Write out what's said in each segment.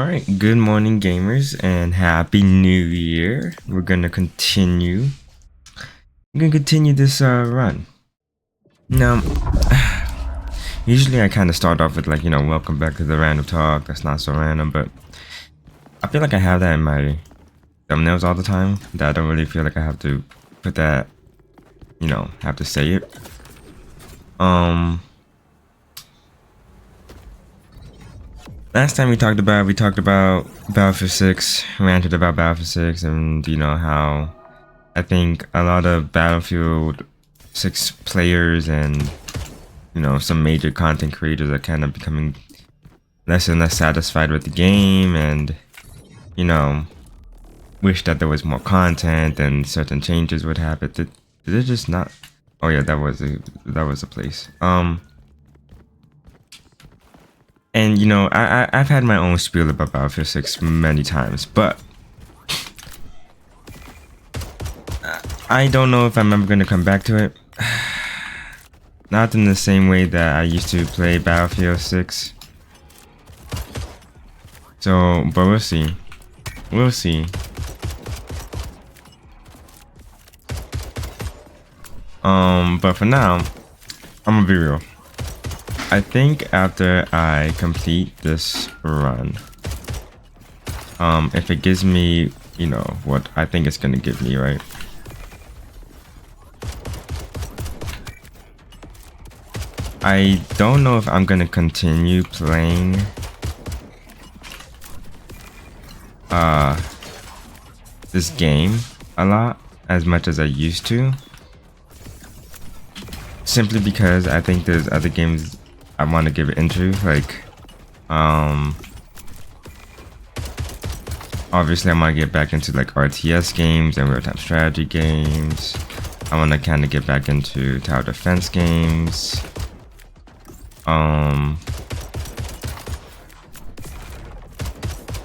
Alright, good morning gamers and happy new year. We're gonna continue. This run. Now, usually I kind of start off with like, welcome back to the random talk. That's not so random, but I feel like I have that in my thumbnails all the time. That I don't really feel like I have to put that, have to say it. Last time we talked about Battlefield 6, ranted about Battlefield 6, and how I think a lot of Battlefield 6 players and some major content creators are kind of becoming less and less satisfied with the game, and wish that there was more content and certain changes would happen. Did it just not? Oh yeah, that was a place. And I've had my own spiel about Battlefield 6 many times, but I don't know if I'm ever gonna come back to it. Not in the same way that I used to play Battlefield 6. So, but we'll see. We'll see. But for now, I'm gonna be real. I think after I complete this run, if it gives me, what I think it's gonna give me, right? I don't know if I'm gonna continue playing this game a lot as much as I used to. Simply because I think there's other games I want to give it into, like obviously I want to get back into like RTS games and real-time strategy games. I want to kind of get back into tower defense games.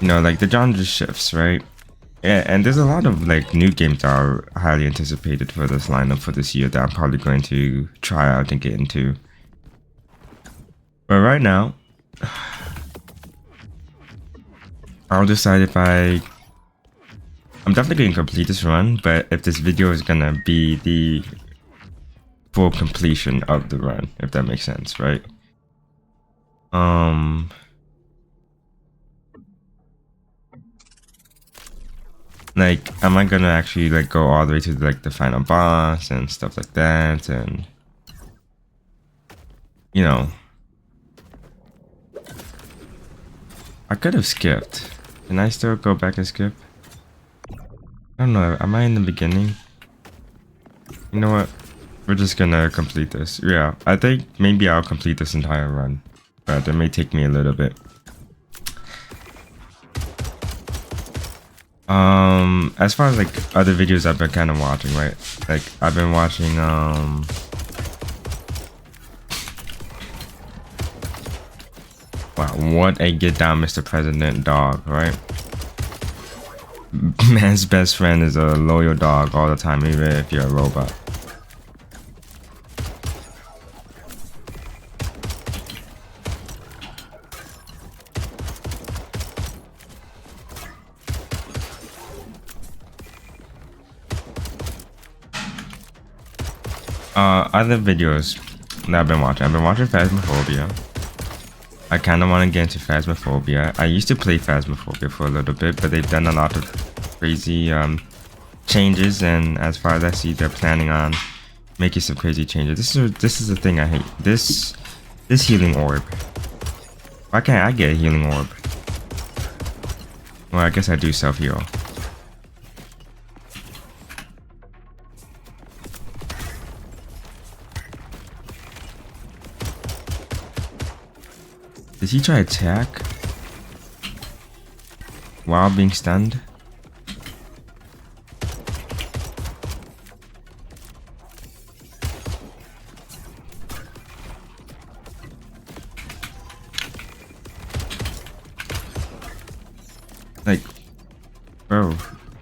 Like the genre shifts, right? Yeah, and there's a lot of like new games that are highly anticipated for this lineup for this year that I'm probably going to try out and get into. But right now, I'll decide if I'm definitely going to complete this run, but if this video is going to be the full completion of the run, if that makes sense, right? Like, am I gonna actually like go all the way to like the final boss and stuff like that, and I could have skipped. Can I still go back and skip? I don't know. Am I in the beginning? You know what? We're just gonna complete this. Yeah, I think maybe I'll complete this entire run, but it may take me a little bit. As far as like other videos I've been kind of watching, right? Like I've been watching wow, what a get down Mr. President dog, right? Man's best friend is a loyal dog all the time, even if you're a robot. Other videos that I've been watching Phasmophobia. I kind of want to get into Phasmophobia. I used to play Phasmophobia for a little bit, but they've done a lot of crazy changes, and as far as I see, they're planning on making some crazy changes. This is the thing I hate. This healing orb. Why can't I get a healing orb? Well, I guess I do self-heal. Did he try attack while being stunned? Like, bro,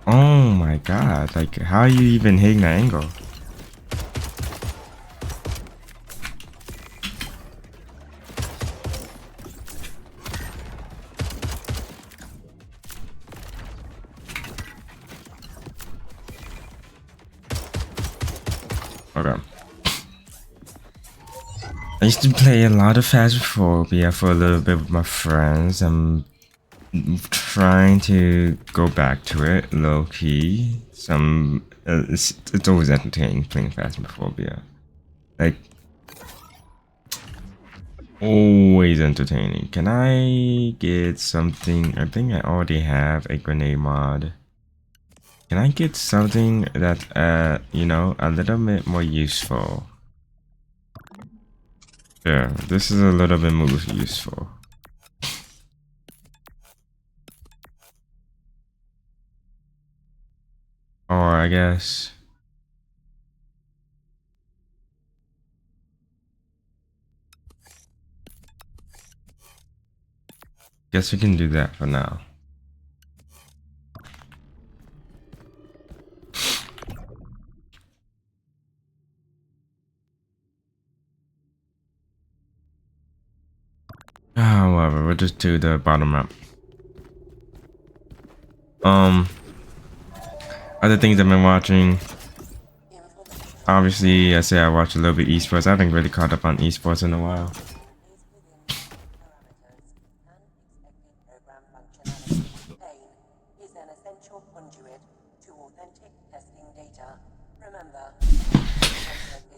oh my god, like how are you even hitting that angle? Okay. I used to play a lot of Phasmophobia for a little bit with my friends. I'm trying to go back to it, low key. It's always entertaining playing Phasmophobia. Like, always entertaining. Can I get something? I think I already have a grenade mod. Can I get something that, you know, a little bit more useful? Yeah, this is a little bit more useful. Or I guess... Guess we can do that for now. However, we'll just do the bottom up. Other things I've been watching. Obviously, I say I watch a little bit esports. I haven't really caught up on esports in a while.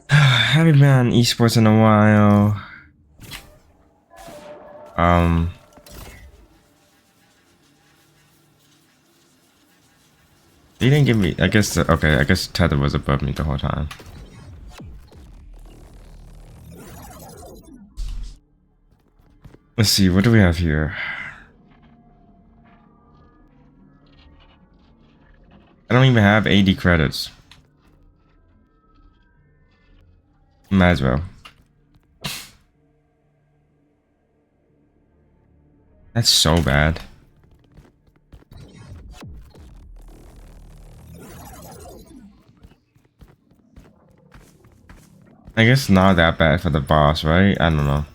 Haven't been on esports in a while. They didn't give me. I guess. Okay. I guess Tether was above me the whole time. Let's see. What do we have here? I don't even have 80 credits. Might as well. That's so bad. I guess not that bad for the boss, right? I don't know.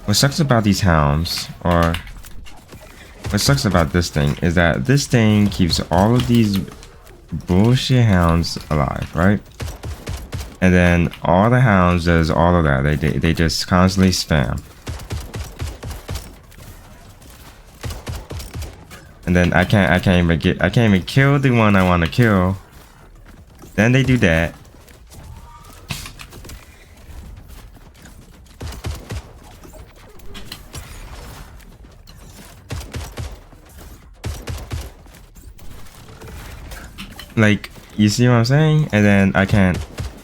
What sucks about these hounds, or what sucks about this thing, is that this thing keeps all of these bullshit hounds alive, right? And then all the hounds does all of that. They just constantly spam. And then I can't even kill the one I want to kill. Then they do that. Like, you see what I'm saying? And then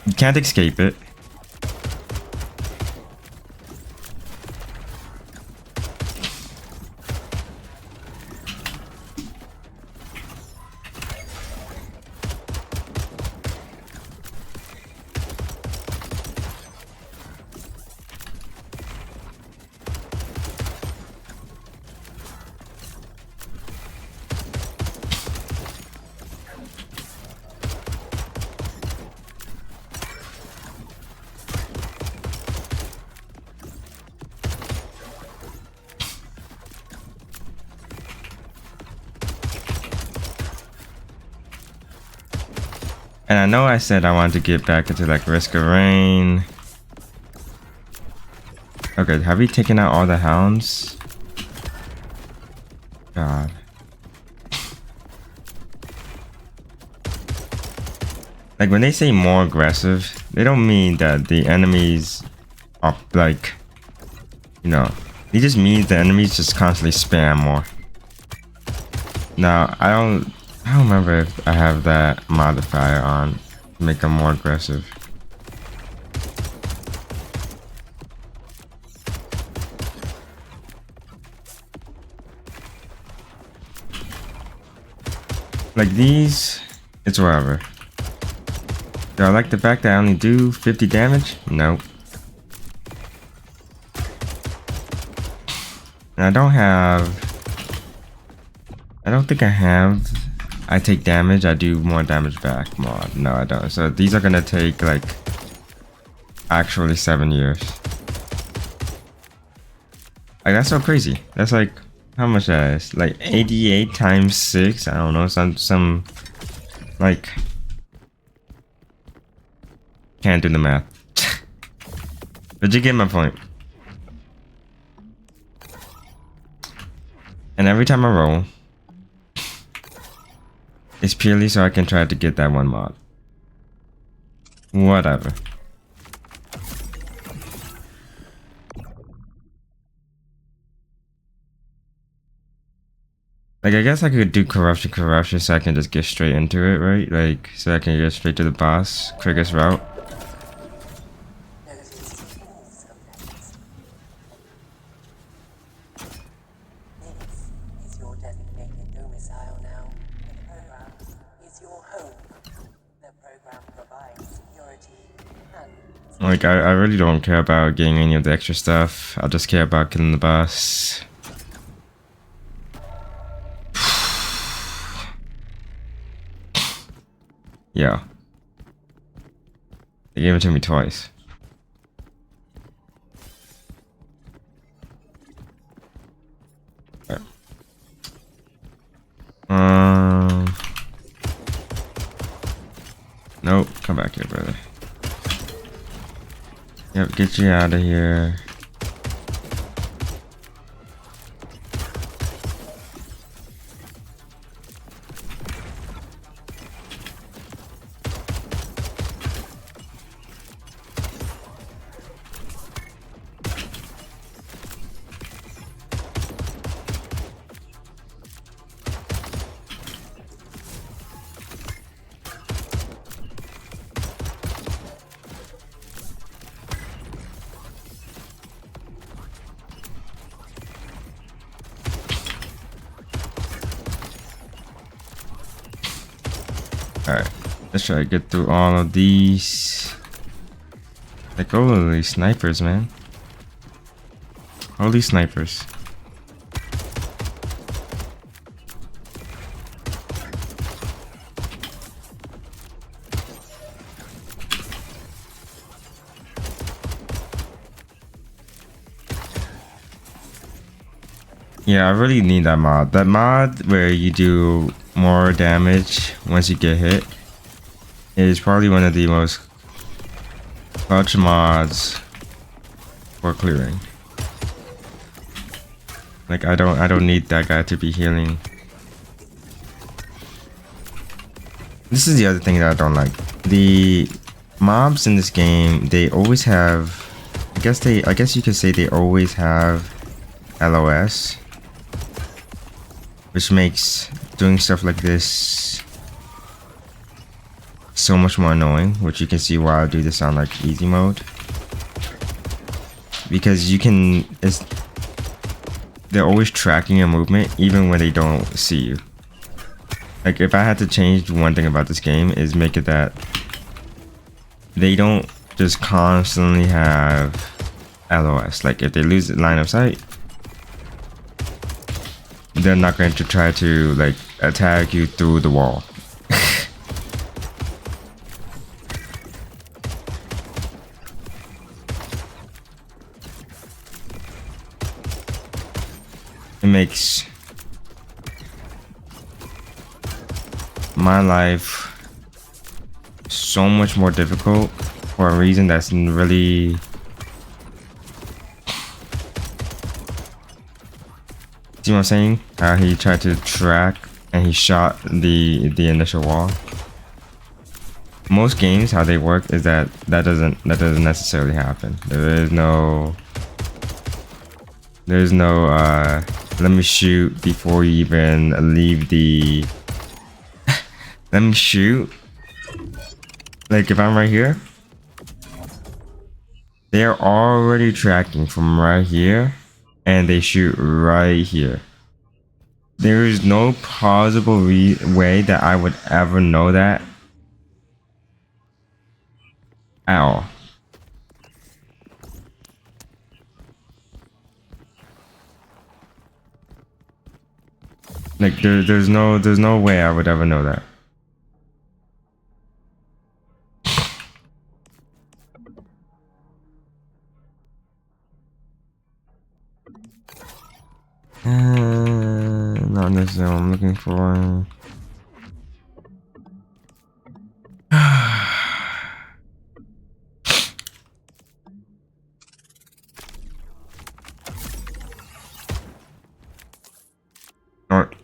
you can't escape it. And I know I said I wanted to get back into like Risk of Rain. Okay, have we taken out all the hounds? God. Like when they say more aggressive, they don't mean that the enemies are like, you know, it just means the enemies just constantly spam more. Now, I don't remember if I have that modifier on to make them more aggressive. Like these, it's whatever. Do I like the fact that I only do 50 damage? Nope. And I don't think I have I take damage, I do more damage back mod. No, I don't. So these are gonna take like actually 7 years. Like that's so crazy. That's like how much that is? Like 88 times 6. I don't know. Some like can't do the math. But you get my point. And every time I roll, it's purely so I can try to get that one mod. Whatever. Like, I guess I could do corruption so I can just get straight into it, right? Like, so I can get straight to the boss, quickest route. Like, I really don't care about getting any of the extra stuff. I just care about killing the boss. Yeah. They gave it to me twice. Right. Nope. Come back here, brother. Yep, get you out of here. Alright, let's try to get through all of these. Like, holy snipers, man. Holy snipers. Yeah, I really need that mod. That mod where you do more damage once you get hit is probably one of the most clutch mods for clearing. Like, I don't need that guy to be healing. This is the other thing that I don't like. The mobs in this game, they always have, I guess you could say they always have LOS, which makes doing stuff like this so much more annoying, which you can see why I do this on like easy mode. Because they're always tracking your movement even when they don't see you. Like, if I had to change one thing about this game is make it that they don't just constantly have LOS. Like, if they lose the line of sight, they're not going to try to like attack you through the wall. It makes my life so much more difficult for a reason that's really see what I'm saying? How he tried to track and he shot the initial wall. Most games, how they work is that doesn't necessarily happen. There's no let me shoot before you even leave the let me shoot. Like, if I'm right here, they're already tracking from right here and they shoot right here. There is no plausible way that I would ever know that at all. Like, there's no way I would ever know that. find this zone I'm looking for. Alright.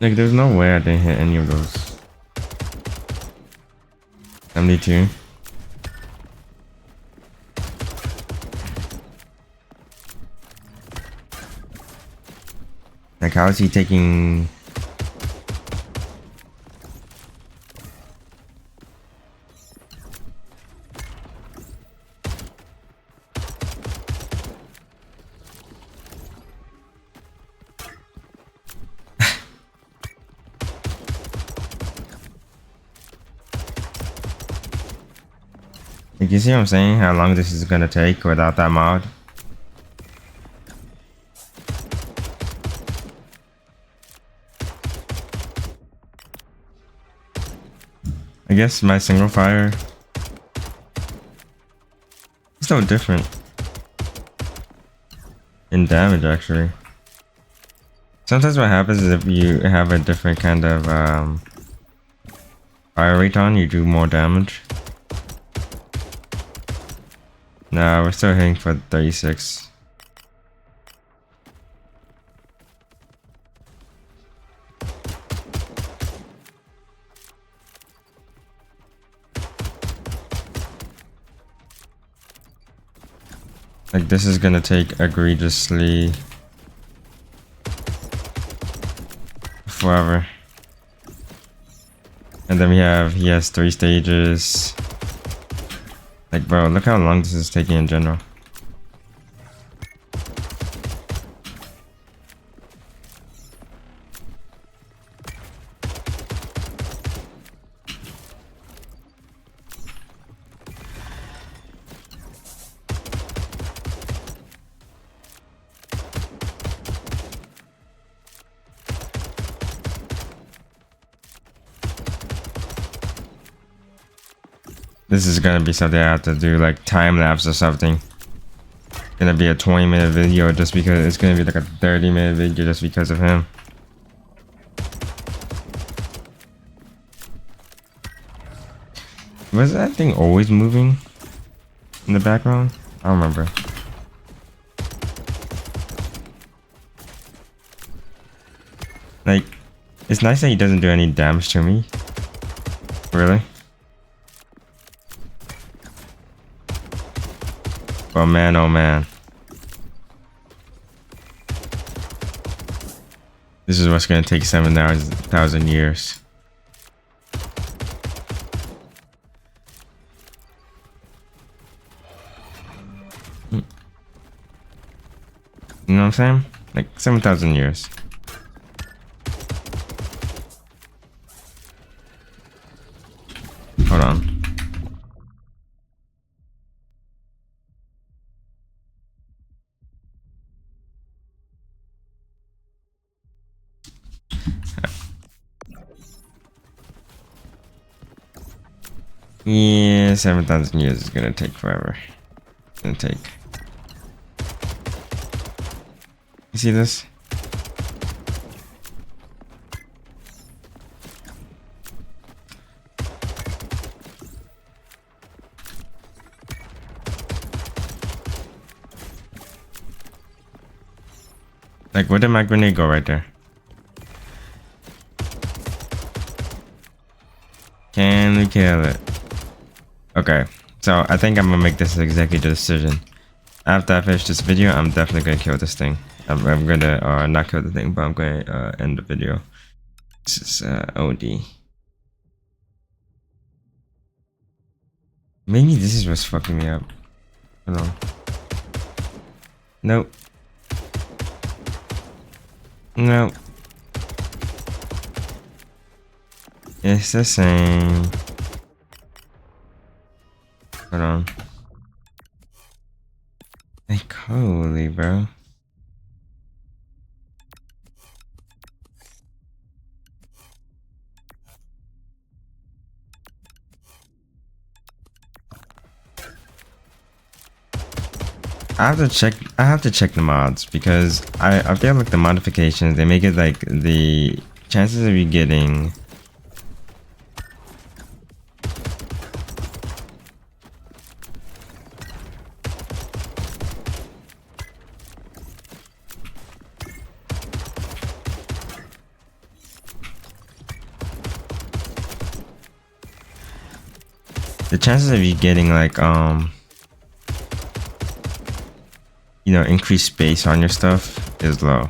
Like, there's no way I didn't hit any of those. 72. Like, how is he taking... Like, you see what I'm saying? How long this is gonna take without that mod? I guess my single fire is no different in damage, actually. Sometimes what happens is if you have a different kind of fire rate on, you do more damage. Nah, we're still hitting for 36. Like, this is gonna take egregiously forever. And then he has 3 stages. Like, bro, look how long this is taking in general. This is gonna be something I have to do, like time lapse or something. Gonna be a 20-minute video just because it's gonna be like a 30-minute video just because of him. Was that thing always moving in the background? I don't remember. Like, it's nice that he doesn't do any damage to me. Really? Oh man, oh man. This is what's gonna take 7,000 years. You know what I'm saying? Like 7,000 years. Hold on. Yeah, 7,000 years is gonna take forever. It's gonna take. You see this? Like, where did my grenade go right there? Can we kill it? Okay, so I think I'm gonna make this executive decision. After I finish this video, I'm definitely gonna kill this thing. I'm gonna, not kill the thing, but I'm gonna end the video. This is OD. Maybe this is what's fucking me up. Hold on. Nope. Nope. It's the same. Hold on. Like, holy, bro. I have to check the mods because I feel like the modifications, they make it like the chances of you getting like you know, increased space on your stuff is low.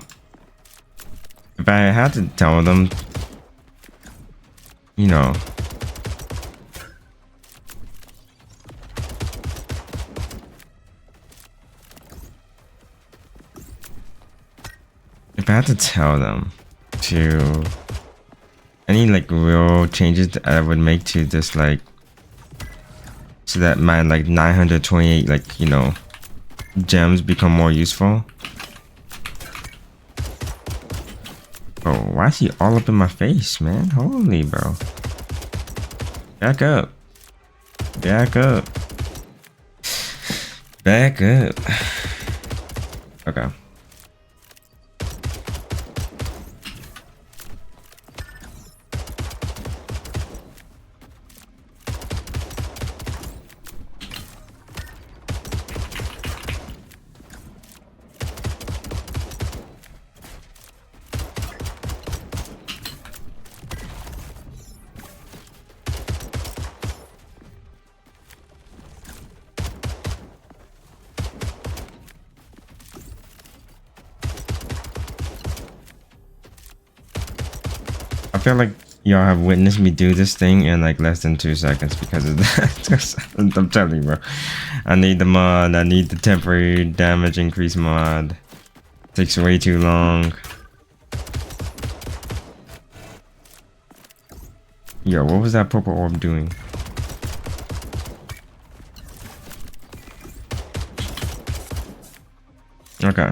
If I had to tell them, you know, if I had to tell them to any like real changes that I would make to this, like, so that my like 928 like, you know, gems become more useful. Oh, why is he all up in my face, man? Holy, bro. Back up. Back up. Back up. Okay. I feel like y'all have witnessed me do this thing in like less than 2 seconds because of that. I'm telling you, bro. I need the mod. I need the temporary damage increase mod. Takes way too long. Yo, what was that purple orb doing? Okay.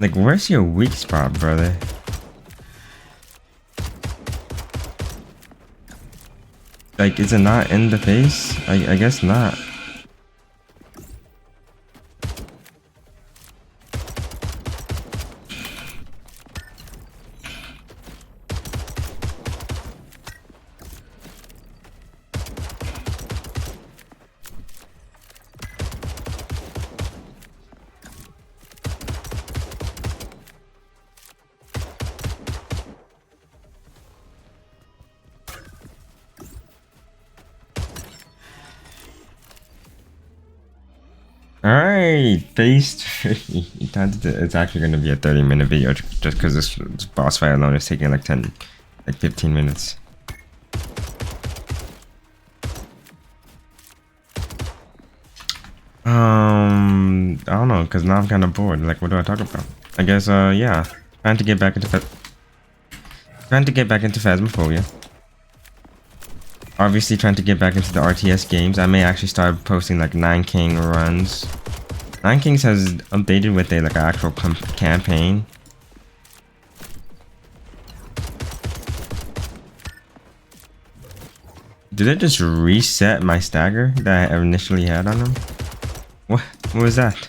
Like, where's your weak spot, brother? Like, is it not in the face? I guess not. Alright, phase 3. It's actually going to be a 30-minute video just because this boss fight alone is taking like 15 minutes. I don't know, because now I'm kind of bored. Like, what do I talk about? I guess, yeah. Trying to get back into Phasmophobia. Obviously trying to get back into the RTS games. I may actually start posting like 9 King runs. 9 Kings has updated with a like an actual campaign. Did it just reset my stagger that I initially had on them? What was that?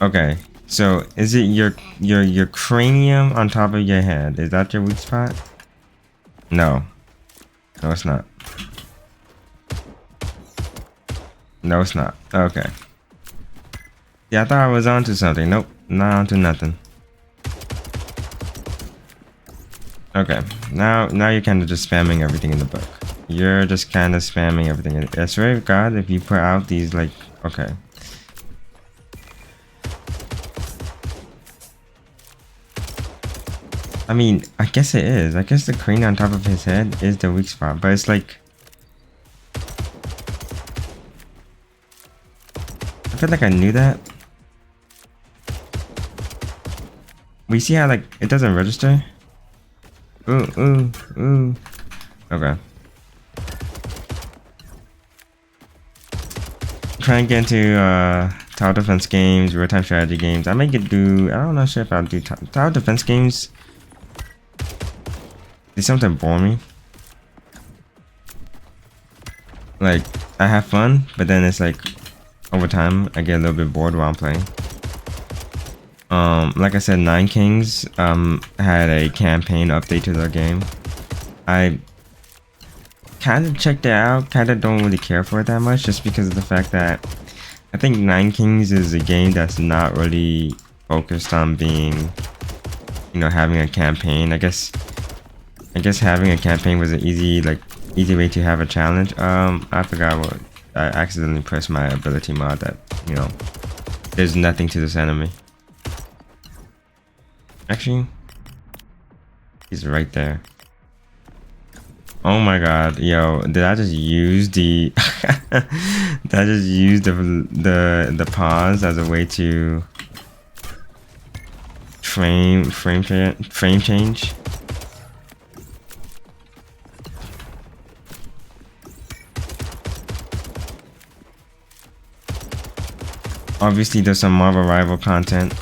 Okay, so is it your cranium on top of your head? Is that your weak spot? No. No, it's not. No, it's not. Okay. Yeah, I thought I was onto something. Nope, not onto nothing. Okay, now you're kind of just spamming everything in the book. You're just kind of spamming everything. I swear to God, if you put out these like, okay. I mean, I guess it is. I guess the crane on top of his head is the weak spot, but it's like, I feel like I knew that. We see how like it doesn't register. Ooh. Okay. Try and get into tower defense games, real-time strategy games. I may do. I don't know if I'll do tower defense games. Did something bore me? Like, I have fun, but then it's like over time I get a little bit bored while I'm playing. Like I said, Nine Kings had a campaign update to their game. I kind of checked it out, kind of don't really care for it that much, just because of the fact that I think Nine Kings is a game that's not really focused on being, you know, having a campaign. I guess having a campaign was an easy way to have a challenge. I forgot what I accidentally pressed my ability mod that, you know, there's nothing to this enemy. Actually, he's right there. Oh my god, yo, did I just use the did I just use the pause as a way to frame change? Obviously there's some Marvel Rival content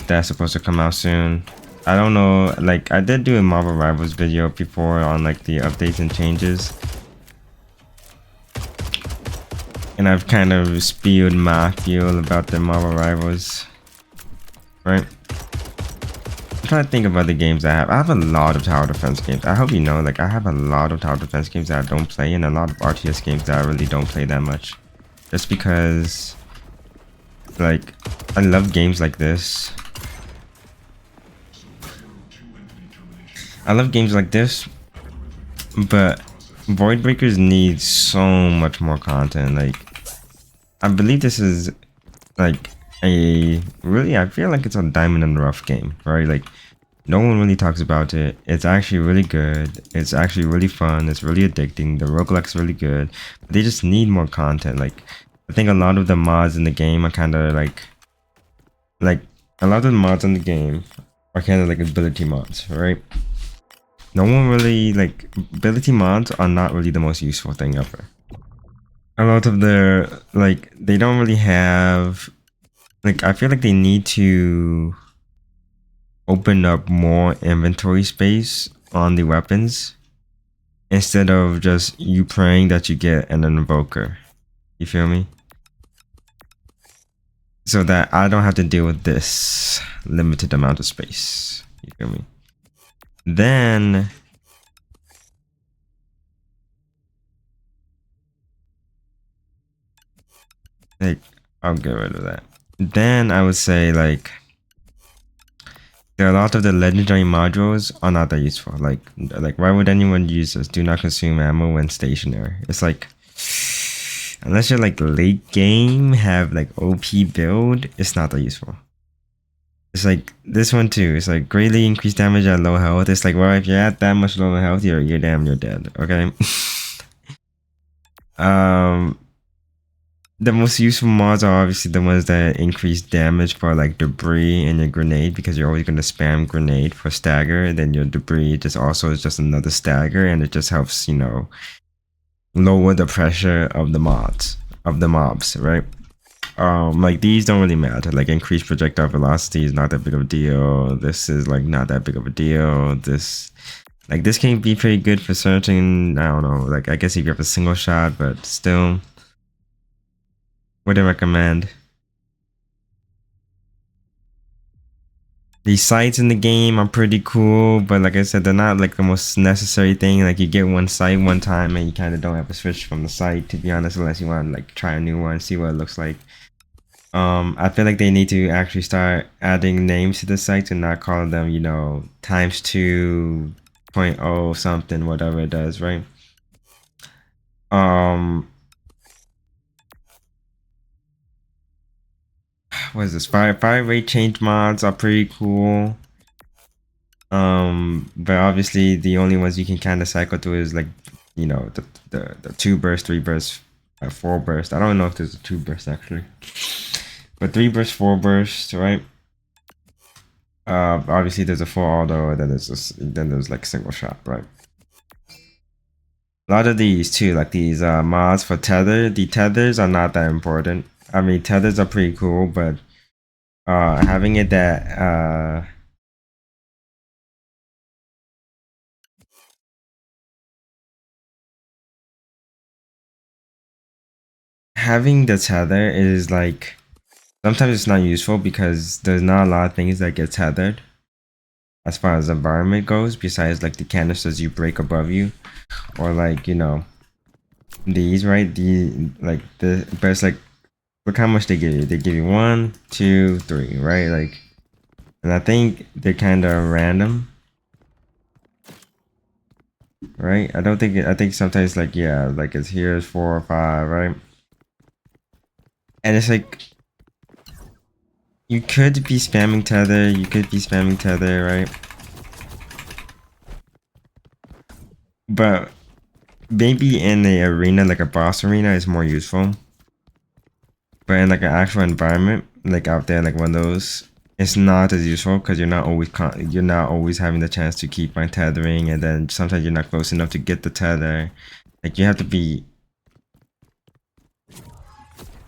that's supposed to come out soon. I don't know, like I did do a Marvel Rivals video before on like the updates and changes, and I've kind of spewed my feel about the Marvel Rivals, right? I'm trying to think about the games I have. I have a lot of tower defense games. I hope you know, like I have a lot of tower defense games that I don't play, and a lot of RTS games that I really don't play that much, just because like I love games like this. I love games like this, but Void Breakers need so much more content. Like, I believe this is like a really, I feel like it's a diamond in the rough game, right? Like, no one really talks about it. It's actually really good. It's actually really fun. It's really addicting. The roguelike's really good. But they just need more content. Like, I think a lot of the mods in the game are kind of like a lot of the mods in the game are kind of like ability mods, right? No one really, like, ability mods are not really the most useful thing ever. A lot of their, like, they don't really have, like, I feel like they need to open up more inventory space on the weapons instead of just you praying that you get an invoker. You feel me? So that I don't have to deal with this limited amount of space. You feel me? Then like I'll get rid of that. Then I would say like there are a lot of the legendary modules are not that useful. Like why would anyone use this? Do not consume ammo when stationary. It's like unless you're like late game, have like OP build, it's not that useful. It's like this one too. It's like greatly increased damage at low health. It's like, well, if you're at that much lower health, you're damn you're dead. Okay. um the most useful mods are obviously the ones that increase damage for like debris and your grenade, because you're always going to spam grenade for stagger, and then your debris just also is just another stagger, and it just helps, you know, lower the pressure of the mobs, right? Like these don't really matter. Like increased projectile velocity is not that big of a deal. This is like not that big of a deal. This can be pretty good for certain, I don't know, like I guess if you have a single shot, but still would I recommend. These sights in the game are pretty cool, but like I said, they're not like the most necessary thing. Like you get one sight one time and you kind of don't have to switch from the sight, to be honest, unless you want to like try a new one, see what it looks like. I feel like they need to actually start adding names to the sites and not call them, you know, times 2.0 something, whatever it does, right? What is this? Fire rate change mods are pretty cool. But obviously the only ones you can kind of cycle through is like, you know, the 2 burst, 3 burst, 4 burst. I don't know if there's a 2 burst actually, but 3 burst, 4 burst, right? Obviously there's a full auto, then there's like single shot, right? A lot of these too, like these mods for tether. The tethers are not that important. I mean, tethers are pretty cool, but having it that having the tether is like sometimes it's not useful because there's not a lot of things that get tethered as far as environment goes, besides like the canisters you break above you, or like, you know, these, right? But it's like, look how much they give you. They give you 1, 2, 3, right? Like, and I think they're kind of random, right? I think sometimes like, yeah, like it's here is 4 or 5, right? And it's like, you could be spamming tether, right? But maybe in a arena, like a boss arena, is more useful. But in like an actual environment, like out there, like one of those, it's not as useful because you're not always having the chance to keep on tethering, and then sometimes you're not close enough to get the tether. Like you have to be,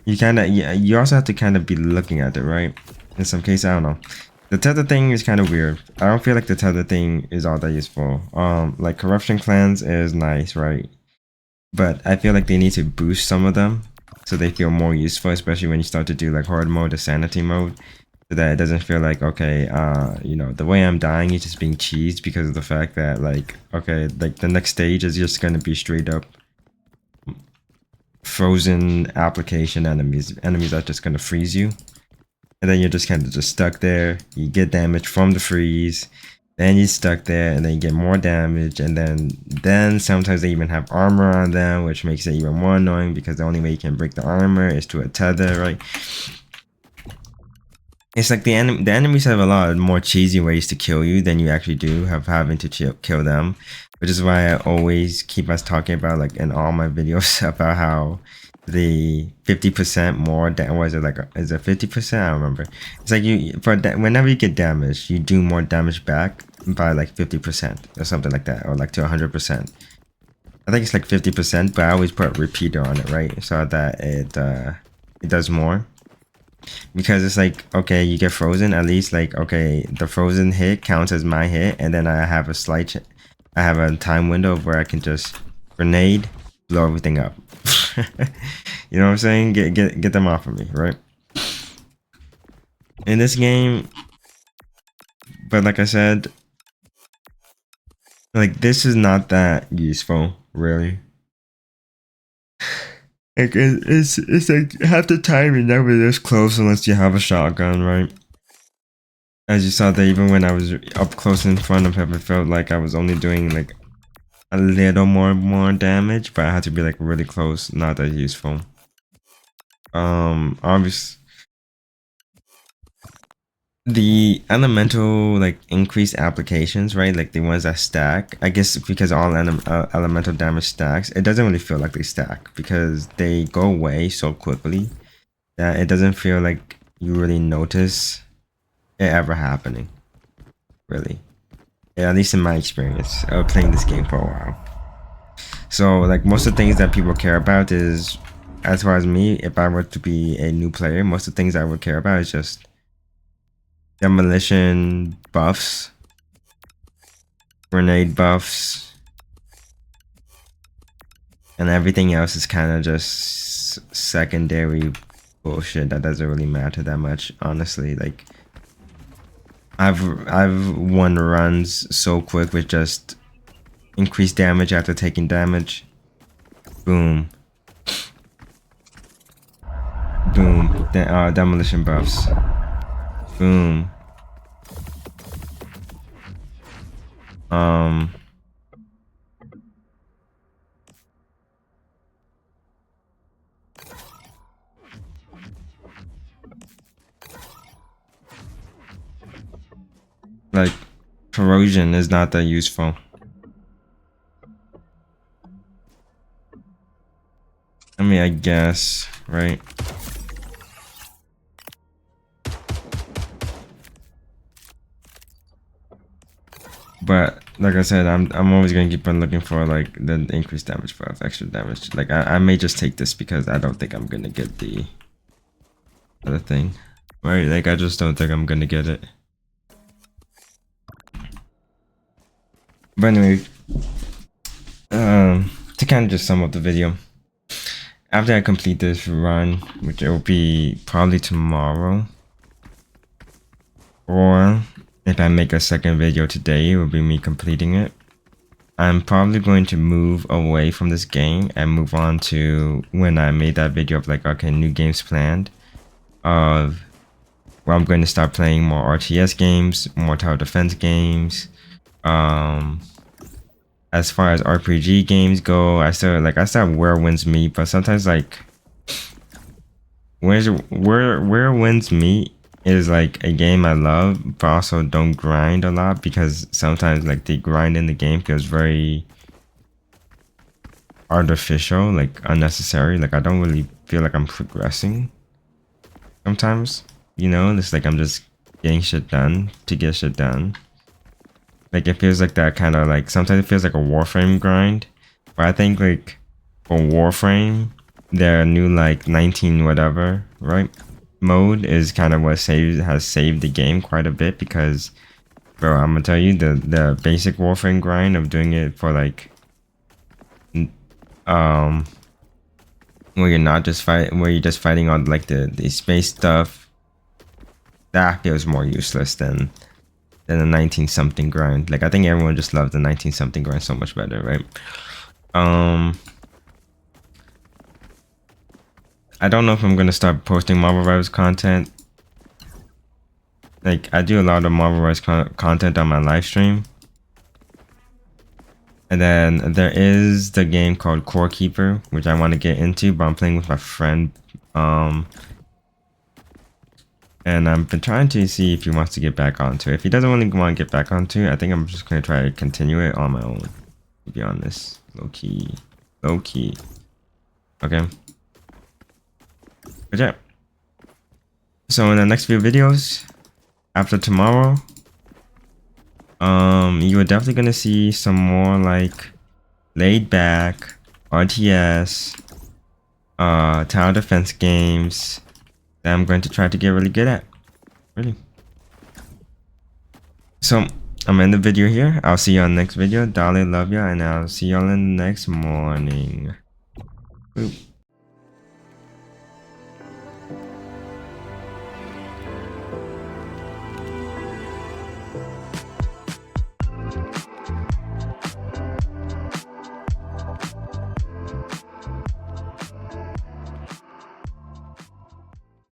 you kind of, yeah, you also have to kind of be looking at it, right? In some cases, I don't know. The tether thing is kind of weird. I don't feel like the tether thing is all that useful. Like corruption clans is nice, right? But I feel like they need to boost some of them so they feel more useful, especially when you start to do like horde mode or sanity mode, so that it doesn't feel like, okay, you know, the way I'm dying is just being cheesed because of the fact that like, okay, like the next stage is just gonna be straight up frozen application enemies. Enemies are just gonna freeze you, and then you're just kind of just stuck there. You get damage from the freeze, then you're stuck there, and then you get more damage, and then sometimes they even have armor on them, which makes it even more annoying because the only way you can break the armor is to a tether, right? It's like the enemies have a lot more cheesy ways to kill you than you actually do have having to kill them, which is why I always keep us talking about, like in all my videos, about how the 50% more was it like is it 50%? I don't remember. It's like whenever you get damaged, you do more damage back by like 50% or something like that, or like to 100%. I think it's like 50%, but I always put a repeater on it, right, so that it does more. Because it's like, okay, you get frozen, at least like, okay, the frozen hit counts as my hit, and then I have I have a time window where I can just grenade, blow everything up. You know what I'm saying? Get them off of me, right? In this game, but like I said, like this is not that useful, really. Like it's like half the time you're never this close unless you have a shotgun, right? As you saw that even when I was up close in front of him, it felt like I was only doing like a little more damage, but I had to be like really close, not that useful. Obviously the elemental like increased applications, right? Like the ones that stack. I guess because all elemental damage stacks, it doesn't really feel like they stack because they go away so quickly that it doesn't feel like you really notice it ever happening. Really, yeah, at least in my experience of playing this game for a while. So like most of the things that people care about is, as far as me, if I were to be a new player, most of the things I would care about is just demolition buffs, grenade buffs, and everything else is kind of just secondary bullshit that doesn't really matter that much, honestly. Like I've won runs so quick with just increased damage after taking damage. Boom. Boom. Demolition buffs. Boom. Like corrosion is not that useful. I mean, I guess, right? But like I said, I'm always gonna keep on looking for like the increased damage buff, extra damage. Like I may just take this because I don't think I'm gonna get the other thing, right? Like I just don't think I'm gonna get it. But anyway, to kind of just sum up the video, after I complete this run, which it will be probably tomorrow, or if I make a second video today, it will be me completing it. I'm probably going to move away from this game and move on to when I made that video of like, okay, new games planned, of where I'm going to start playing more RTS games, more tower defense games. As far as RPG games go, I still Where Winds Meet, but sometimes like Where Winds Meet is like a game I love, but also don't grind a lot because sometimes like the grind in the game feels very artificial, like unnecessary. Like I don't really feel like I'm progressing sometimes, you know. It's like I'm just getting shit done to get shit done. Like it feels like that kind of like, sometimes it feels like a Warframe grind, but I think like for Warframe, their new like 19 whatever, right, mode is kind of what has saved the game quite a bit, because bro, I'm gonna tell you, the basic Warframe grind of doing it for like where you're not just where you're just fighting on like the space stuff, that feels more useless than the 19 something grind. Like I think everyone just loves the 19 something grind so much better, right? I don't know if I'm gonna start posting Marvel Rivals content. Like I do a lot of Marvel Rivals content on my live stream. And then there is the game called Core Keeper, which I want to get into, but I'm playing with my friend. And I've been trying to see if he wants to get back onto it. If he doesn't really want to get back onto it, I think I'm just going to try to continue it on my own, to be honest. Low key. Okay. But yeah. So in the next few videos, after tomorrow, you are definitely going to see some more like laid back RTS, tower defense games that I'm going to try to get really good at. Really. So I'm in the video here. I'll see you on the next video. Darling, love ya, and I'll see y'all in the next morning. Boop.